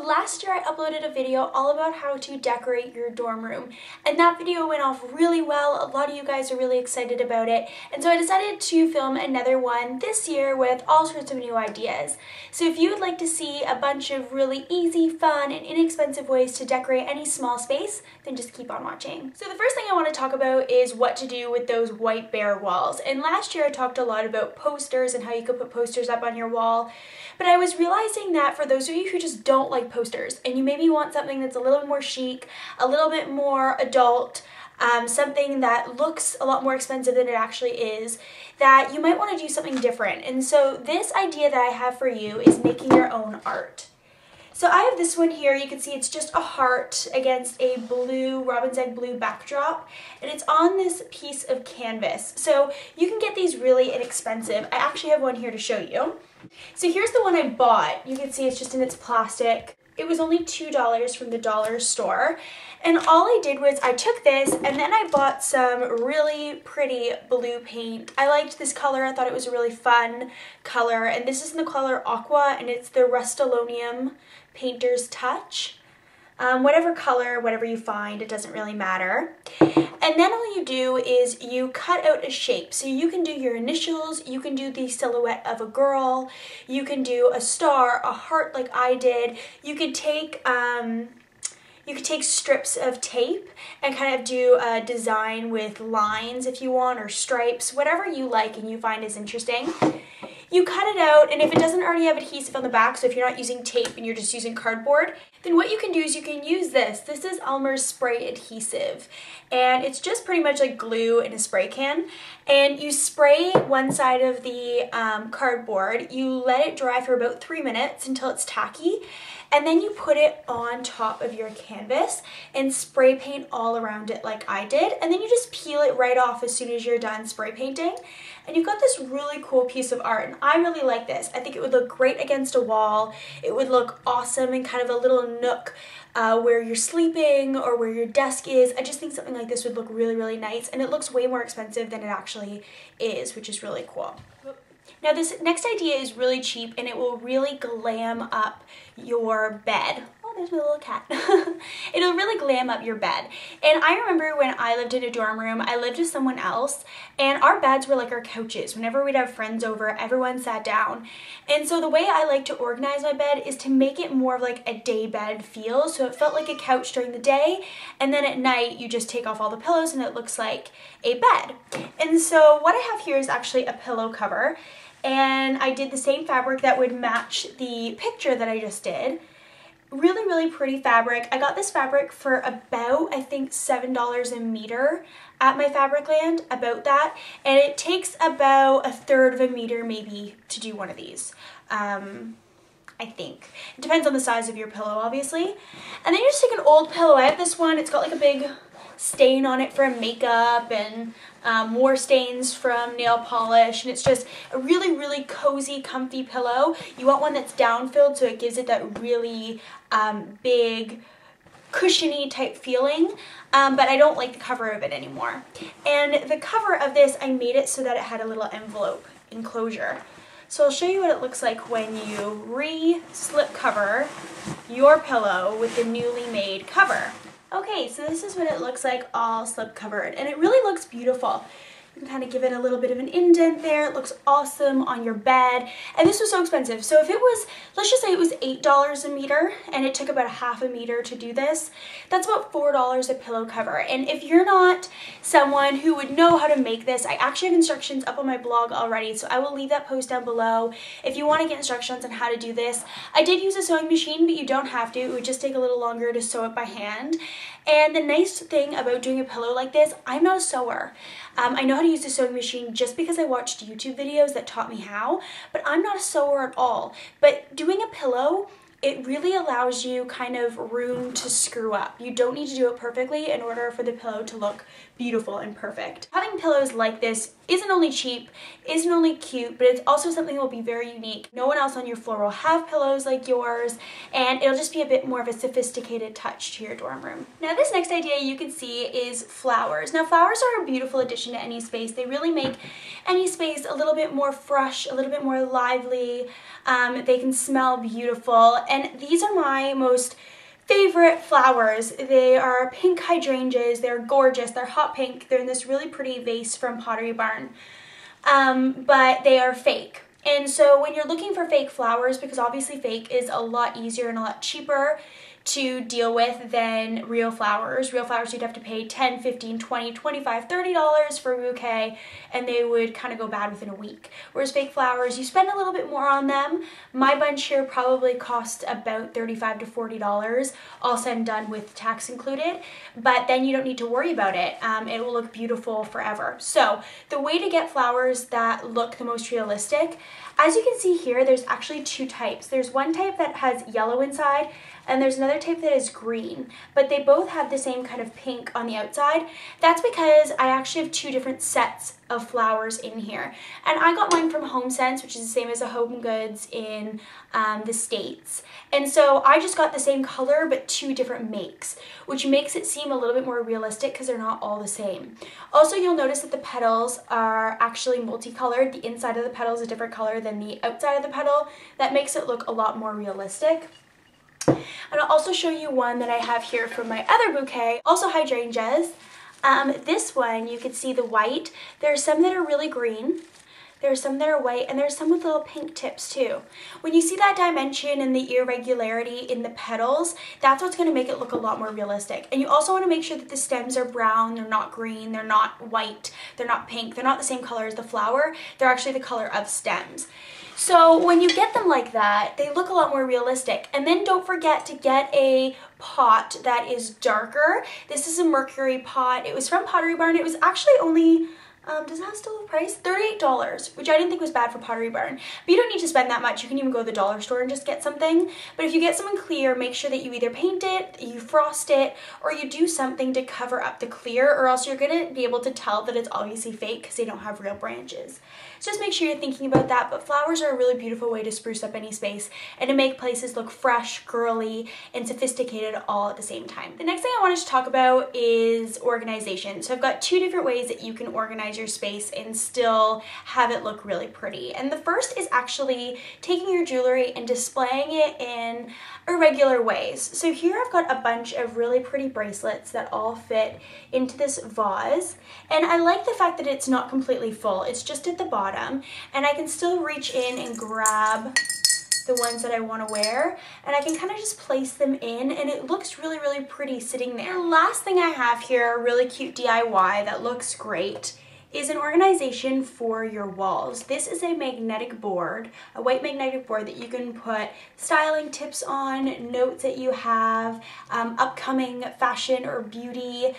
Last year I uploaded a video all about how to decorate your dorm room, and that video went off really well. A lot of you guys are really excited about it, and so I decided to film another one this year with all sorts of new ideas. So if you would like to see a bunch of really easy, fun, and inexpensive ways to decorate any small space, then just keep on watching. So the first thing I want to talk about is what to do with those white bare walls. And last year I talked a lot about posters and how you could put posters up on your wall, but I was realizing that for those of you who just don't like posters and you maybe want something that's a little more chic, a little bit more adult, something that looks a lot more expensive than it actually is, that you might want to do something different. And so this idea that I have for you is making your own art. So I have this one here. You can see it's just a heart against a blue, robin's egg blue backdrop, and it's on this piece of canvas. So you can get these really inexpensive. I actually have one here to show you. So here's the one I bought. You can see it's just in its plastic. It was only $2 from the dollar store. And all I did was I took this and then I bought some really pretty blue paint. I liked this color. I thought it was a really fun color. And this is in the color Aqua, and it's the Rust-Oleum Painter's Touch. Whatever color, whatever you find, it doesn't really matter. And then all you do is you cut out a shape. So you can do your initials, you can do the silhouette of a girl, you can do a star, a heart like I did. You could take strips of tape and kind of do a design with lines if you want, or stripes, whatever you like and you find is interesting. You cut it out, and if it doesn't already have adhesive on the back, so if you're not using tape and you're just using cardboard, then what you can do is you can use this. This is Elmer's spray adhesive, and it's just pretty much like glue in a spray can. And you spray one side of the cardboard, you let it dry for about 3 minutes until it's tacky, and then you put it on top of your canvas and spray paint all around it like I did, and then you just peel it right off as soon as you're done spray painting. And you've got this really cool piece of art, and I really like this. I think it would look great against a wall. It would look awesome in kind of a little nook where you're sleeping or where your desk is. I just think something like this would look really, really nice, and it looks way more expensive than it actually is, which is really cool. Now this next idea is really cheap, and it will really glam up your bed. Oh, there's my little cat. It'll really glam up your bed. And I remember when I lived in a dorm room, I lived with someone else, and our beds were like our couches. Whenever we'd have friends over, everyone sat down. And so the way I like to organize my bed is to make it more of like a day bed feel. So it felt like a couch during the day, and then at night you just take off all the pillows and it looks like a bed. And so what I have here is actually a pillow cover. And I did the same fabric that would match the picture that I just did. Really, really pretty fabric. I got this fabric for about, I think, $7 a meter at my Fabricland, about that. And it takes about 1/3 of a meter maybe to do one of these. I think. It depends on the size of your pillow, obviously. And then you just take an old pillow. I have this one. It's got like a big stain on it from makeup and more stains from nail polish, and it's just a really, really cozy, comfy pillow. You want one that's down-filled so it gives it that really big, cushiony type feeling, but I don't like the cover of it anymore. And the cover of this, I made it so that it had a little envelope enclosure. So I'll show you what it looks like when you re-slip cover your pillow with the newly made cover. Okay, so this is what it looks like all slip covered, and it really looks beautiful. You can kind of give it a little bit of an indent there. It looks awesome on your bed. And this was so expensive. So if it was, let's just say it was $8 a meter and it took about ½ a meter to do this, that's about $4 a pillow cover. And if you're not someone who would know how to make this, I actually have instructions up on my blog already, so I will leave that post down below if you want to get instructions on how to do this. I did use a sewing machine, but you don't have to. It would just take a little longer to sew it by hand. And the nice thing about doing a pillow like this, I'm not a sewer. I know how to use a sewing machine just because I watched YouTube videos that taught me how, but I'm not a sewer at all. But doing a pillow, it really allows you kind of room to screw up. You don't need to do it perfectly in order for the pillow to look beautiful and perfect. Having pillows like this isn't only cheap, isn't only cute, but it's also something that will be very unique. No one else on your floor will have pillows like yours, and it'll just be a bit more of a sophisticated touch to your dorm room. Now this next idea you can see is flowers. Now flowers are a beautiful addition to any space. They really make any space a little bit more fresh, a little bit more lively. They can smell beautiful, and these are my most favorite flowers. They are pink hydrangeas. They're gorgeous. They're hot pink. They're in this really pretty vase from Pottery Barn, but they are fake. And so when you're looking for fake flowers, because obviously fake is a lot easier and a lot cheaper to deal with than real flowers. Real flowers you'd have to pay $10, $15, $20, $25, $30 for a bouquet, and they would kind of go bad within a week. Whereas fake flowers, you spend a little bit more on them. My bunch here probably cost about $35 to $40, all said and done with tax included, but then you don't need to worry about it. It will look beautiful forever. So the way to get flowers that look the most realistic, as you can see here, there's actually two types. There's one type that has yellow inside, and there's another type that is green, but they both have the same kind of pink on the outside. That's because I actually have two different sets of flowers in here, and I got mine from HomeSense, which is the same as a Home Goods in the States, and so I just got the same color but two different makes, which makes it seem a little bit more realistic because they're not all the same. Also, you'll notice that the petals are actually multicolored. The inside of the petal is a different color than the outside of the petal. That makes it look a lot more realistic. And I'll also show you one that I have here from my other bouquet, also hydrangeas. This one, you can see the white. There are some that are really green, there are some that are white, and there's some with little pink tips too. When you see that dimension and the irregularity in the petals, that's what's going to make it look a lot more realistic. And you also want to make sure that the stems are brown, they're not green, they're not white, they're not pink, they're not the same color as the flower, they're actually the color of stems. So when you get them like that, they look a lot more realistic. And then don't forget to get a pot that is darker. This is a mercury pot. It was from Pottery Barn. It was actually only, does that still have a price? $38, which I didn't think was bad for Pottery Barn. But you don't need to spend that much. You can even go to the dollar store and just get something. But if you get something clear, make sure that you either paint it, you frost it, or you do something to cover up the clear, or else you're going to be able to tell that it's obviously fake because they don't have real branches. So just make sure you're thinking about that, but flowers are a really beautiful way to spruce up any space and to make places look fresh, girly, and sophisticated all at the same time. The next thing I wanted to talk about is organization. So I've got two different ways that you can organize your space and still have it look really pretty. And the first is actually taking your jewelry and displaying it in irregular ways. So here I've got a bunch of really pretty bracelets that all fit into this vase, and I like the fact that it's not completely full. It's just at the bottom, and I can still reach in and grab the ones that I want to wear, and I can kind of just place them in, and it looks really, really pretty sitting there. The last thing I have here, a really cute DIY that looks great, is an organization for your walls. This is a magnetic board, a white magnetic board that you can put styling tips on, notes that you have, upcoming fashion or beauty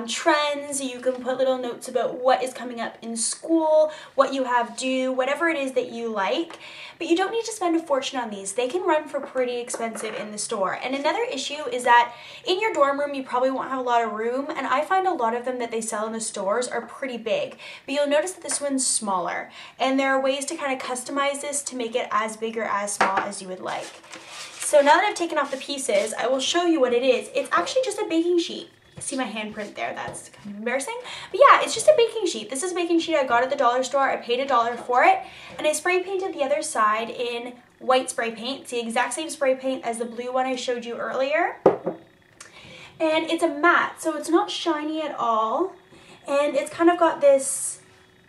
trends. You can put little notes about what is coming up in school, what you have due, whatever it is that you like. But you don't need to spend a fortune on these. They can run for pretty expensive in the store. And another issue is that in your dorm room, you probably won't have a lot of room, and I find a lot of them that they sell in the stores are pretty big. But you'll notice that this one's smaller, and there are ways to kind of customize this to make it as big or as small as you would like. So now that I've taken off the pieces, I will show you what it is. It's actually just a baking sheet. See my handprint there, that's kind of embarrassing. But yeah, it's just a baking sheet. This is a baking sheet I got at the dollar store. I paid $1 for it, and I spray painted the other side in white spray paint. It's the exact same spray paint as the blue one I showed you earlier. And it's a matte, so it's not shiny at all. And it's kind of got this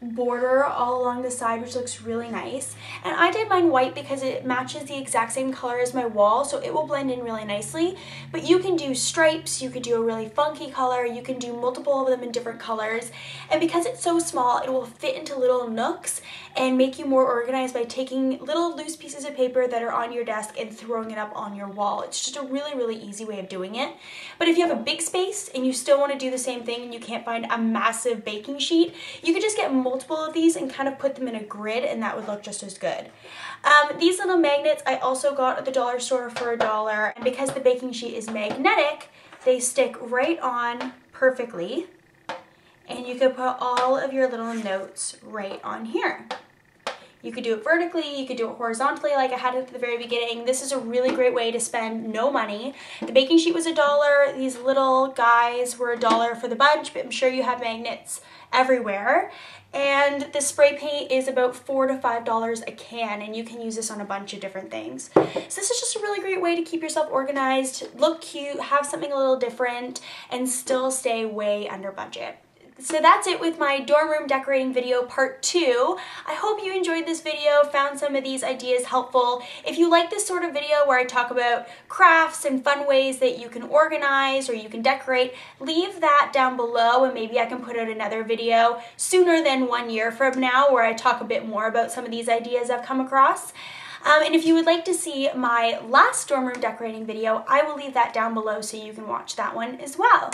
border all along the side, which looks really nice. And I did mine white because it matches the exact same color as my wall, so it will blend in really nicely. But you can do stripes, you could do a really funky color, you can do multiple of them in different colors. And because it's so small, it will fit into little nooks and make you more organized by taking little loose pieces of paper that are on your desk and throwing it up on your wall. It's just a really, really easy way of doing it. But if you have a big space and you still want to do the same thing and you can't find a massive baking sheet, you could just get multiple of these and kind of put them in a grid, and that would look just as good. These little magnets I also got at the dollar store for $1, and because the baking sheet is magnetic, they stick right on perfectly, and you can put all of your little notes right on here. You could do it vertically, you could do it horizontally like I had at the very beginning. This is a really great way to spend no money. The baking sheet was $1, these little guys were $1 for the bunch, but I'm sure you have magnets everywhere. And the spray paint is about $4 to $5 a can, and you can use this on a bunch of different things. So this is just a really great way to keep yourself organized, look cute, have something a little different, and still stay way under budget. So that's it with my dorm room decorating video part 2. I hope you enjoyed this video, found some of these ideas helpful. If you like this sort of video where I talk about crafts and fun ways that you can organize or you can decorate, leave that down below and maybe I can put out another video sooner than 1 year from now where I talk a bit more about some of these ideas I've come across. And if you would like to see my last dorm room decorating video, I will leave that down below so you can watch that one as well.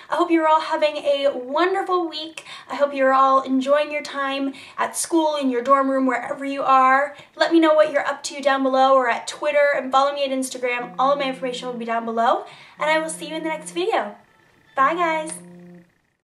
I hope you're all having a wonderful week. I hope you're all enjoying your time at school, in your dorm room, wherever you are. Let me know what you're up to down below or at Twitter, and follow me at Instagram. All of my information will be down below, and I will see you in the next video. Bye, guys.